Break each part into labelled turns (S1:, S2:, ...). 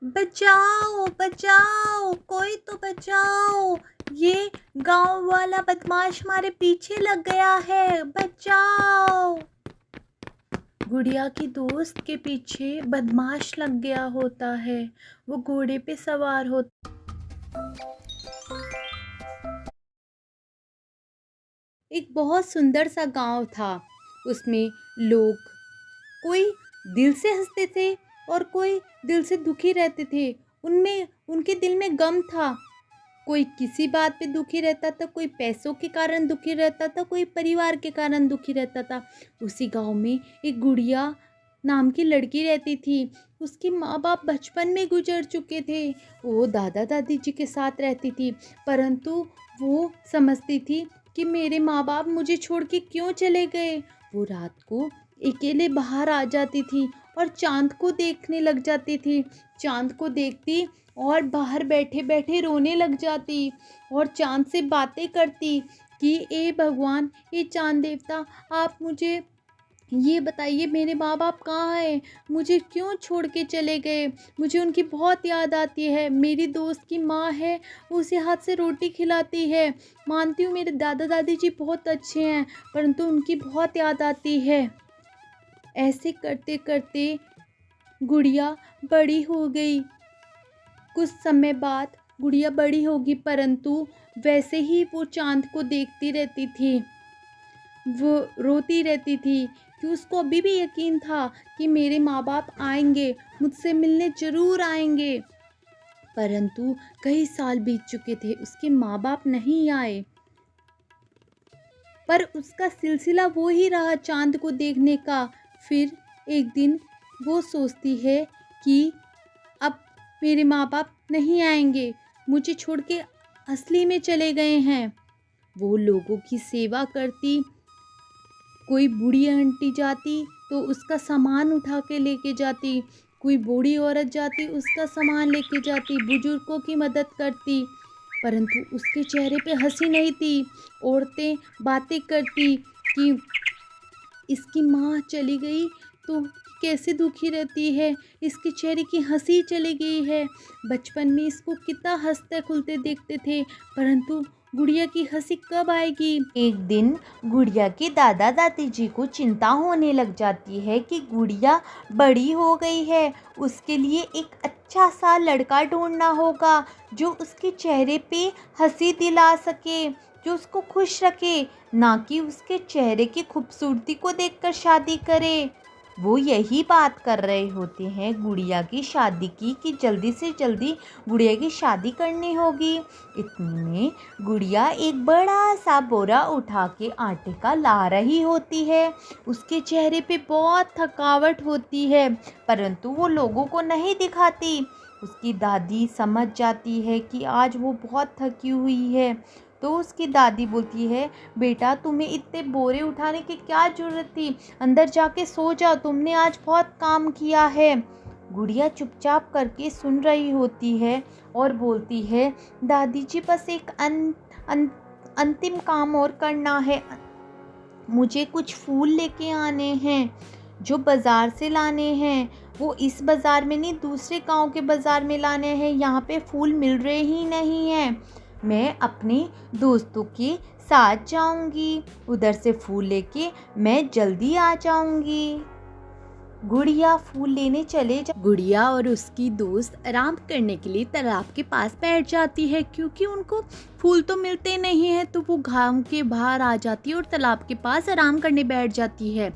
S1: बचाओ बचाओ, कोई तो बचाओ, ये गांव वाला बदमाश हमारे पीछे लग गया है, बचाओ। गुड़िया की दोस्त के पीछे बदमाश लग गया होता है। वो घोड़े पे सवार होता। एक बहुत सुंदर सा गांव था। उसमें लोग कोई दिल से हंसते थे और कोई दिल से दुखी रहते थे। उनमें उनके दिल में गम था। कोई किसी बात पे दुखी रहता था, कोई पैसों के कारण दुखी रहता था, कोई परिवार के कारण दुखी रहता था। उसी गांव में एक गुड़िया नाम की लड़की रहती थी। उसके माँ बाप बचपन में गुजर चुके थे। वो दादा दादी जी के साथ रहती थी, परंतु वो समझती थी कि मेरे माँ बाप मुझे छोड़ के क्यों चले गए। वो रात को अकेले बाहर आ जाती थी और चांद को देखने लग जाती थी। चांद को देखती और बाहर बैठे बैठे रोने लग जाती और चांद से बातें करती कि ए भगवान, ए चांद देवता, आप मुझे ये बताइए मेरे माँ बाप कहाँ हैं, मुझे क्यों छोड़ के चले गए। मुझे उनकी बहुत याद आती है। मेरी दोस्त की माँ है, उसे हाथ से रोटी खिलाती है। मानती हूँ मेरे दादा दादी जी बहुत अच्छे हैं, परंतु उनकी बहुत याद आती है। ऐसे करते करते गुड़िया बड़ी हो गई। कुछ समय बाद गुड़िया बड़ी होगी, परंतु वैसे ही वो चांद को देखती रहती थी। वो रोती रहती थी कि उसको अभी भी यकीन था कि मेरे माँ बाप आएंगे, मुझसे मिलने ज़रूर आएंगे। परंतु कई साल बीत चुके थे, उसके माँ बाप नहीं आए। पर उसका सिलसिला वो ही रहा चांद को देखने का। फिर एक दिन वो सोचती है कि अब मेरे माँ बाप नहीं आएंगे, मुझे छोड़ के असली में चले गए हैं। वो लोगों की सेवा करती। कोई बूढ़ी आंटी जाती तो उसका सामान उठा के लेके जाती, कोई बूढ़ी औरत जाती उसका सामान लेके जाती, बुजुर्गों की मदद करती। परंतु उसके चेहरे पे हंसी नहीं थी। औरतें बातें करती कि इसकी माँ चली गई तो कैसे दुखी रहती है, इसके चेहरे की हंसी चली गई है। बचपन में इसको कितना हंसते खुलते देखते थे, परंतु गुड़िया की हंसी कब आएगी। एक दिन गुड़िया के दादा दादी जी को चिंता होने लग जाती है कि गुड़िया बड़ी हो गई है, उसके लिए एक अच्छा सा लड़का ढूंढना होगा जो उसके चेहरे पे हंसी दिला सके, जो उसको खुश रखे, ना कि उसके चेहरे की खूबसूरती को देखकर शादी करे। वो यही बात कर रहे होते हैं गुड़िया की शादी की कि जल्दी से जल्दी गुड़िया की शादी करनी होगी। इतने में गुड़िया एक बड़ा सा बोरा उठा के आटे का ला रही होती है। उसके चेहरे पे बहुत थकावट होती है, परंतु वो लोगों को नहीं दिखाती। उसकी दादी समझ जाती है कि आज वो बहुत थकी हुई है, तो उसकी दादी बोलती है, बेटा तुम्हें इतने बोरे उठाने की क्या ज़रूरत थी, अंदर जाके सो जाओ, तुमने आज बहुत काम किया है। गुड़िया चुपचाप करके सुन रही होती है और बोलती है, दादी जी बस एक अंतिम काम और करना है, मुझे कुछ फूल लेके आने हैं जो बाज़ार से लाने हैं। वो इस बाज़ार में नहीं, दूसरे गांव के बाज़ार में लाने हैं, यहाँ पे फूल मिल रहे ही नहीं हैं। मैं अपने दोस्तों के साथ जाऊंगी, उधर से फूल लेके मैं जल्दी आ जाऊंगी। गुड़िया फूल लेने चले जा। गुड़िया और उसकी दोस्त आराम करने के लिए तालाब के पास बैठ जाती है, क्योंकि उनको फूल तो मिलते नहीं है, तो वो गांव के बाहर आ जाती है और तालाब के पास आराम करने बैठ जाती है।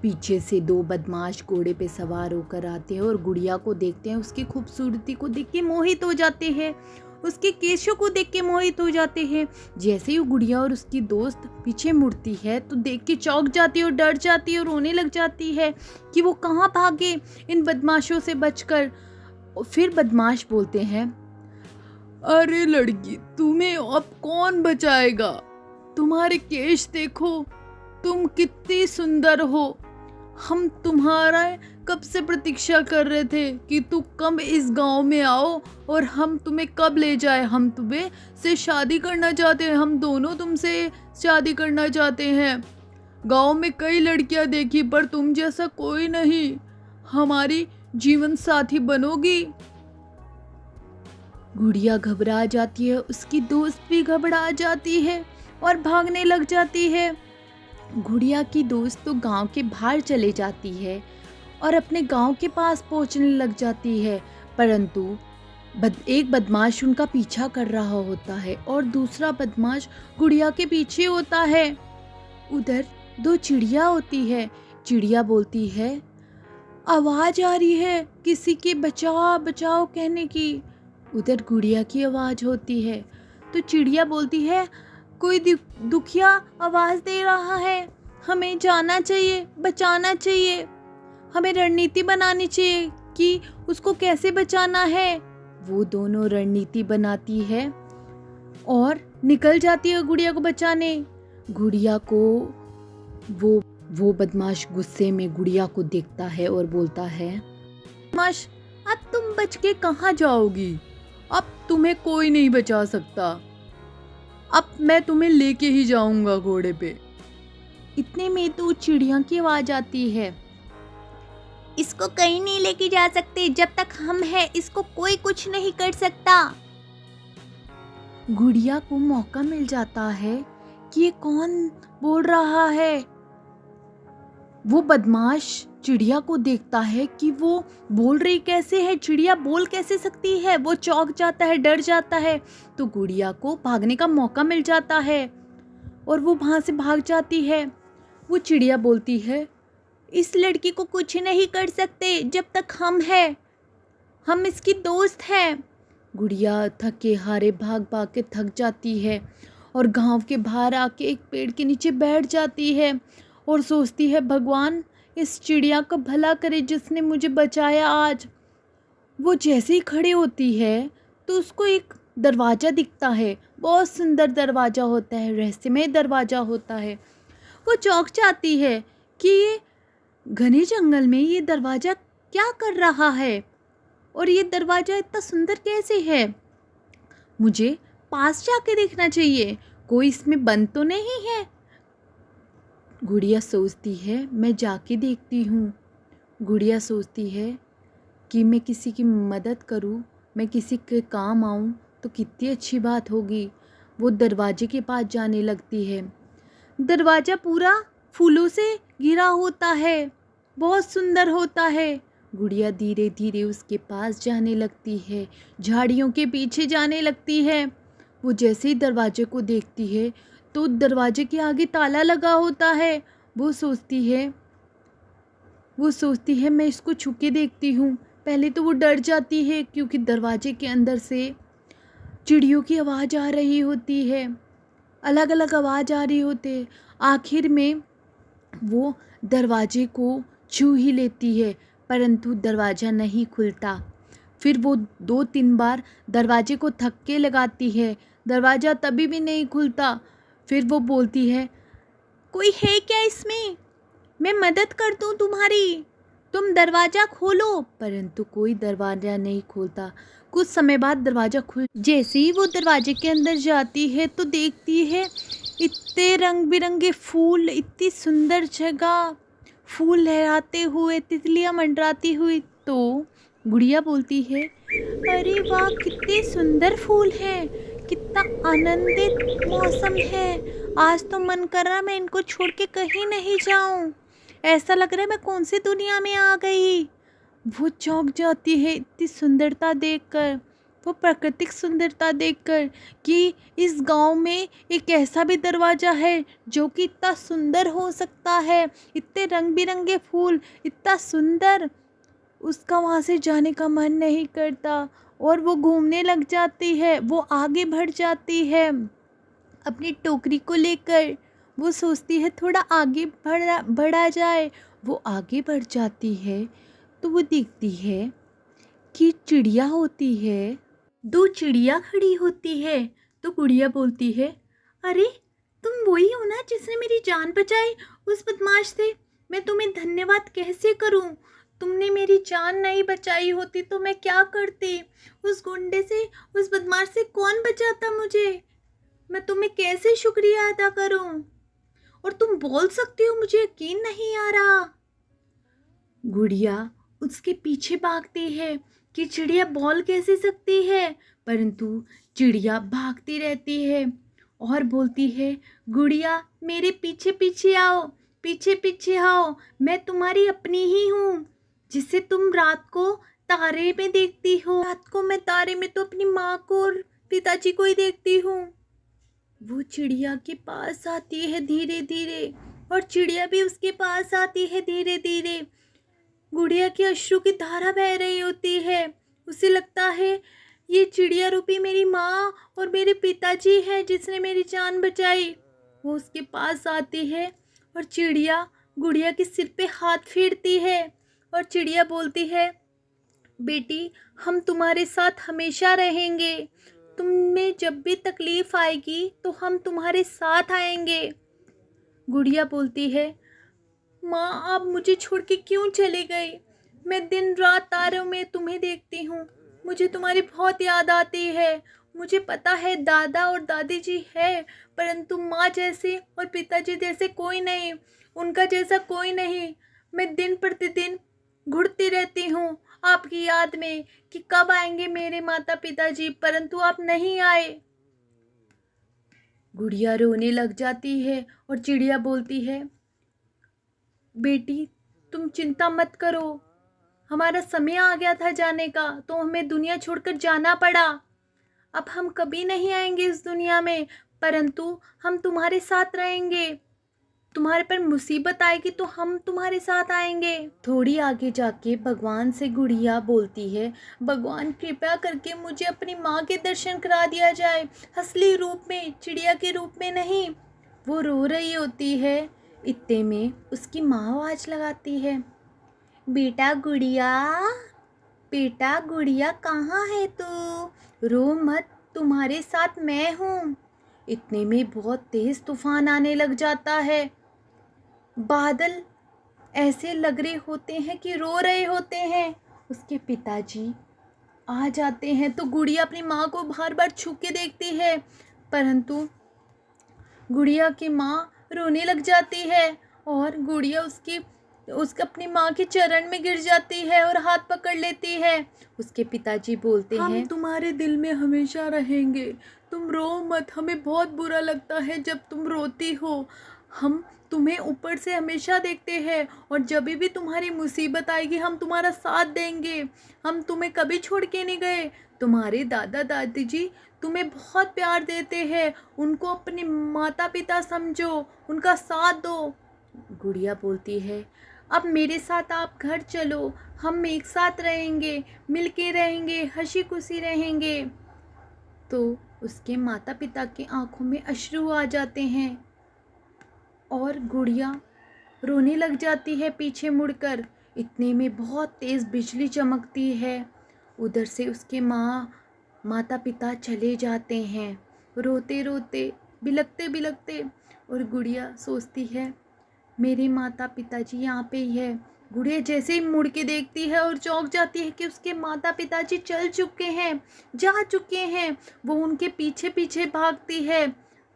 S1: पीछे से दो बदमाश घोड़े पे सवार होकर आते हैं और गुड़िया को देखते हैं। उसकी खूबसूरती को देख के मोहित हो जाते हैं, उसके केशों को देख के मोहित हो जाते हैं। जैसे ही गुड़िया और उसकी दोस्त पीछे मुड़ती है तो देख के चौंक जाती है और डर जाती है और रोने लग जाती है कि वो कहाँ भागे इन बदमाशों से बचकर। फिर बदमाश बोलते हैं, अरे लड़की, तुम्हें अब कौन बचाएगा, तुम्हारे केश देखो, तुम कितनी सुंदर हो, हम तुम्हारा कब से प्रतीक्षा कर रहे थे कि तुम कब इस गांव में आओ और हम तुम्हें कब ले जाए। हम तुम्हें से शादी करना चाहते हैं, हम दोनों तुमसे शादी करना चाहते हैं। गांव में कई लड़कियां देखी पर तुम जैसा कोई नहीं, हमारी जीवन साथी बनोगी। गुड़िया घबरा जाती है, उसकी दोस्त भी घबरा जाती है और भागने लग जाती है। गुड़िया की दोस्त तो गांव के बाहर चले जाती है और अपने गांव के पास पहुंचने लग जाती है, परंतु एक बदमाश उनका पीछा कर रहा होता है और दूसरा बदमाश गुड़िया के पीछे होता है। उधर दो चिड़िया होती है। चिड़िया बोलती है, आवाज आ रही है किसी के बचाओ बचाओ कहने की। उधर गुड़िया की आवाज होती है तो चिड़िया बोलती है, कोई दुखिया आवाज दे रहा है, हमें जाना चाहिए, बचाना चाहिए, हमें रणनीति बनानी चाहिए कि उसको कैसे बचाना है। वो दोनों रणनीति बनाती है और निकल जाती है गुड़िया को बचाने। गुड़िया को वो बदमाश गुस्से में गुड़िया को देखता है और बोलता है, बदमाश, अब तुम बच के कहाँ जाओगी? अब तुम्हें कोई नहीं बचा सकता, अब मैं तुम्हें लेके ही जाऊंगा घोड़े पे। इतने में तो चिड़िया की आवाज आती है, इसको कहीं नहीं लेके जा सकते, जब तक हम हैं इसको कोई कुछ नहीं कर सकता। गुड़िया को मौका मिल जाता है कि ये कौन बोल रहा है। वो बदमाश चिड़िया को देखता है कि वो बोल रही कैसे है, चिड़िया बोल कैसे सकती है। वो चौंक जाता है, डर जाता है। तो गुड़िया को भागने का मौका मिल जाता है और वो वहां से भाग जाती है। वो चिड़िया बोलती है, इस लड़की को कुछ नहीं कर सकते जब तक हम हैं, हम इसकी दोस्त हैं। गुड़िया थके हारे भाग भाग के थक जाती है और गांव के बाहर आके एक पेड़ के नीचे बैठ जाती है और सोचती है, भगवान इस चिड़िया का भला करे जिसने मुझे बचाया आज। वो जैसे ही खड़े होती है तो उसको एक दरवाज़ा दिखता है। बहुत सुंदर दरवाज़ा होता है, रहस्यमय दरवाज़ा होता है। वो चौंक जाती है कि ये घने जंगल में ये दरवाज़ा क्या कर रहा है और ये दरवाज़ा इतना सुंदर कैसे है। मुझे पास जाके देखना चाहिए, कोई इसमें बंद तो नहीं है। गुड़िया सोचती है, मैं जाके देखती हूँ। गुड़िया सोचती है कि मैं किसी की मदद करूँ, मैं किसी के काम आऊँ तो कितनी अच्छी बात होगी। वो दरवाजे के पास जाने लगती है। दरवाज़ा पूरा फूलों से घिरा होता है, बहुत सुंदर होता है। गुड़िया धीरे धीरे उसके पास जाने लगती है, झाड़ियों के पीछे जाने लगती है। वो जैसे ही दरवाजे को देखती है तो दरवाजे के आगे ताला लगा होता है। वो सोचती है मैं इसको छू के देखती हूँ। पहले तो वो डर जाती है क्योंकि दरवाजे के अंदर से चिड़ियों की आवाज़ आ रही होती है, अलग अलग आवाज़ आ रही होती है। आखिर में वो दरवाजे को छू ही लेती है, परंतु दरवाज़ा नहीं खुलता। फिर वो 2-3 बार दरवाजे को धक्के लगाती है, दरवाज़ा तभी भी नहीं खुलता। फिर वो बोलती है, कोई है क्या इसमें, मैं मदद कर दूं तुम्हारी, तुम दरवाज़ा खोलो। परंतु कोई दरवाज़ा नहीं खोलता। कुछ समय बाद दरवाज़ा जैसे ही वो दरवाजे के अंदर जाती है तो देखती है इतने रंग बिरंगे फूल, इतनी सुंदर जगह, फूल लहराते हुए, तितलियां मंडराती हुई। तो गुड़िया बोलती है, अरे वाह कितने सुंदर फूल हैं, कितना आनंदित मौसम है, आज तो मन कर रहा मैं इनको छोड़ के कहीं नहीं जाऊं, ऐसा लग रहा है मैं कौन सी दुनिया में आ गई। वो चौंक जाती है इतनी सुंदरता देखकर, वो प्राकृतिक सुंदरता देखकर कि इस गांव में एक ऐसा भी दरवाज़ा है जो कि इतना सुंदर हो सकता है, इतने रंग बिरंगे फूल, इतना सुंदर। उसका वहाँ से जाने का मन नहीं करता और वो घूमने लग जाती है। वो आगे बढ़ जाती है अपनी टोकरी को लेकर। वो सोचती है थोड़ा आगे बढ़ा जाए। वो आगे बढ़ जाती है तो वो देखती है कि चिड़िया होती है, 2 चिड़िया खड़ी होती है। तो गुड़िया बोलती है, अरे तुम वही हो ना जिसने मेरी जान बचाई उस बदमाश से, मैं तुम्हें धन्यवाद कैसे करूं, तुमने मेरी जान नहीं बचाई होती तो मैं क्या करती, उस गुंडे से, उस बदमाश से कौन बचाता मुझे, मैं तुम्हें कैसे शुक्रिया अदा करूं, और तुम बोल सकती हो, मुझे यकीन नहीं आ रहा। गुड़िया उसके पीछे भागती है कि चिड़िया बोल कैसे सकती है, परंतु चिड़िया भागती रहती है और बोलती है, गुड़िया मेरे पीछे पीछे आओ, पीछे पीछे आओ, मैं तुम्हारी अपनी ही हूँ, जिसे तुम रात को तारे में देखती हो। रात को मैं तारे में तो अपनी माँ को और पिताजी को ही देखती हूँ। वो चिड़िया के पास आती है धीरे धीरे और चिड़िया भी उसके पास आती है धीरे धीरे। गुड़िया की अश्रु की धारा बह रही होती है। उसे लगता है ये चिड़िया रूपी मेरी माँ और मेरे पिताजी है जिसने मेरी जान बचाई। वो उसके पास आती है और चिड़िया गुड़िया के सिर पे हाथ फेरती है और चिड़िया बोलती है, बेटी हम तुम्हारे साथ हमेशा रहेंगे, तुम्हें जब भी तकलीफ आएगी तो हम तुम्हारे साथ आएंगे। गुड़िया बोलती है, माँ आप मुझे छोड़ के क्यों चले गए? मैं दिन रात तारों में तुम्हें देखती हूँ, मुझे तुम्हारी बहुत याद आती है। मुझे पता है दादा और दादी जी है, परंतु माँ जैसे और पिताजी जैसे कोई नहीं, उनका जैसा कोई नहीं। मैं दिन प्रतिदिन घुटती रहती हूँ आपकी याद में कि कब आएंगे मेरे माता पिताजी, परंतु आप नहीं आए। गुड़िया रोने लग जाती है और चिड़िया बोलती है, बेटी तुम चिंता मत करो, हमारा समय आ गया था जाने का तो हमें दुनिया छोड़कर जाना पड़ा। अब हम कभी नहीं आएंगे इस दुनिया में, परंतु हम तुम्हारे साथ रहेंगे। तुम्हारे पर मुसीबत आएगी तो हम तुम्हारे साथ आएंगे। थोड़ी आगे जाके भगवान से गुड़िया बोलती है, भगवान कृपया करके मुझे अपनी माँ के दर्शन करा दिया जाए, असली रूप में, चिड़िया के रूप में नहीं। वो रो रही होती है। इतने में उसकी माँ आवाज़ लगाती है, बेटा गुड़िया, बेटा गुड़िया कहाँ है तू? रो मत, तुम्हारे साथ मैं हूँ। इतने में बहुत तेज तूफान आने लग जाता है। बादल ऐसे लग रहे होते हैं कि रो रहे होते हैं। उसके पिताजी आ जाते हैं तो गुड़िया अपनी माँ को बार बार छू के देखती है, परंतु गुड़िया की माँ रोने लग जाती है और गुड़िया उसके अपनी माँ के चरण में गिर जाती है और हाथ पकड़ लेती है। उसके पिताजी बोलते हैं, हम तुम्हारे दिल में हमेशा रहेंगे, तुम रो मत, हमें बहुत बुरा लगता है जब तुम रोती हो। हम तुम्हें ऊपर से हमेशा देखते हैं और जब भी तुम्हारी मुसीबत आएगी हम तुम्हारा साथ देंगे, हम तुम्हें कभी छोड़ के नहीं गए। तुम्हारे दादा दादी जी तुम्हें बहुत प्यार देते हैं, उनको अपने माता पिता समझो, उनका साथ दो। गुड़िया बोलती है, अब मेरे साथ आप घर चलो, हम एक साथ रहेंगे, मिलके रहेंगे, हंसी खुशी रहेंगे। तो उसके माता पिता की आंखों में अश्रु आ जाते हैं और गुड़िया रोने लग जाती है पीछे मुड़कर। इतने में बहुत तेज़ बिजली चमकती है। उधर से उसके माता पिता चले जाते हैं रोते रोते, बिलखते बिलखते। और गुड़िया सोचती है, मेरे माता पिताजी यहाँ पे ही है। गुड़िया जैसे ही मुड़ के देखती है और चौंक जाती है कि उसके माता पिताजी चल चुके हैं, जा चुके हैं। वो उनके पीछे पीछे भागती है,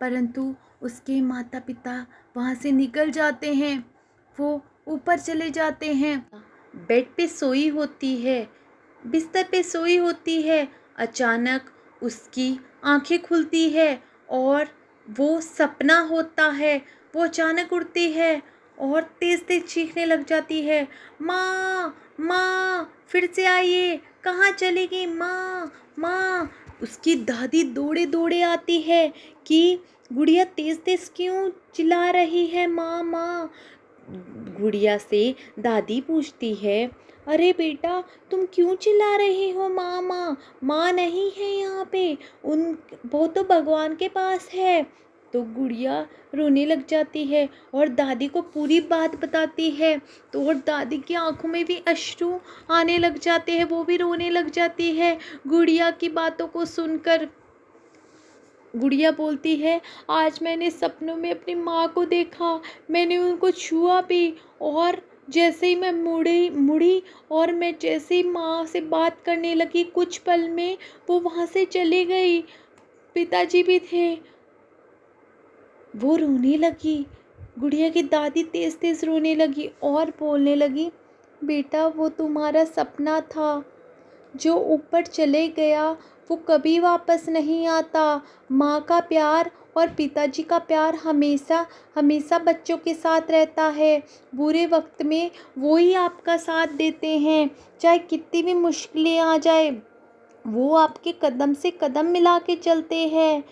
S1: परंतु उसके माता पिता वहाँ से निकल जाते हैं। वो ऊपर चले जाते हैं। बेड पे सोई होती है, बिस्तर पे सोई होती है। अचानक उसकी आंखें खुलती है और वो सपना होता है। वो अचानक उठती है और तेज तेज चीखने लग जाती है, माँ माँ फिर से आइए, कहाँ चली गई माँ माँ। उसकी दादी दौड़े दौड़े आती है कि गुड़िया तेज तेज क्यों चिल्ला रही है माँ माँ। गुड़िया से दादी पूछती है, अरे बेटा तुम क्यों चिल्ला रही हो माँ माँ? माँ नहीं है यहाँ पे, वो तो भगवान के पास है। तो गुड़िया रोने लग जाती है और दादी को पूरी बात बताती है। तो और दादी की आंखों में भी अश्रु आने लग जाते हैं, वो भी रोने लग जाती है गुड़िया की बातों को सुनकर। गुड़िया बोलती है, आज मैंने सपनों में अपनी माँ को देखा, मैंने उनको छुआ भी, और जैसे ही मैं मुड़ी और मैं जैसे ही माँ से बात करने लगी, कुछ पल में वो वहाँ से चली गई। पिताजी भी थे। वो रोने लगी। गुड़िया की दादी तेज़ तेज़ रोने लगी और बोलने लगी, बेटा वो तुम्हारा सपना था, जो ऊपर चले गया वो कभी वापस नहीं आता। माँ का प्यार और पिताजी का प्यार हमेशा हमेशा बच्चों के साथ रहता है। बुरे वक्त में वो ही आपका साथ देते हैं। चाहे कितनी भी मुश्किलें आ जाए, वो आपके कदम से कदम मिला के चलते हैं।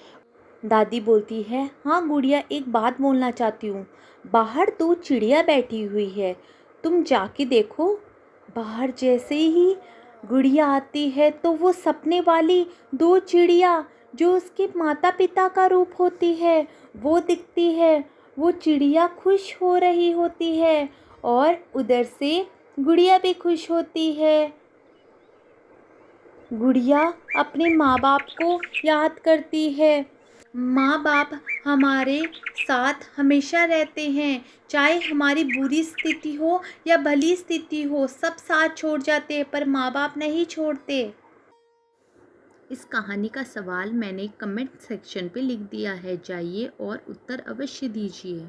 S1: दादी बोलती है, हाँ गुड़िया, एक बात बोलना चाहती हूँ। बाहर 2 चिड़िया बैठी हुई है, तुम जाके देखो। बाहर जैसे ही गुड़िया आती है तो वो सपने वाली 2 चिड़िया जो उसके माता पिता का रूप होती है वो दिखती है। वो चिड़िया खुश हो रही होती है और उधर से गुड़िया भी खुश होती है। गुड़िया अपने माँ बाप को याद करती है। माँ बाप हमारे साथ हमेशा रहते हैं, चाहे हमारी बुरी स्थिति हो या भली स्थिति हो, सब साथ छोड़ जाते हैं पर माँ बाप नहीं छोड़ते। इस कहानी का सवाल मैंने कमेंट सेक्शन पे लिख दिया है, जाइए और उत्तर अवश्य दीजिए।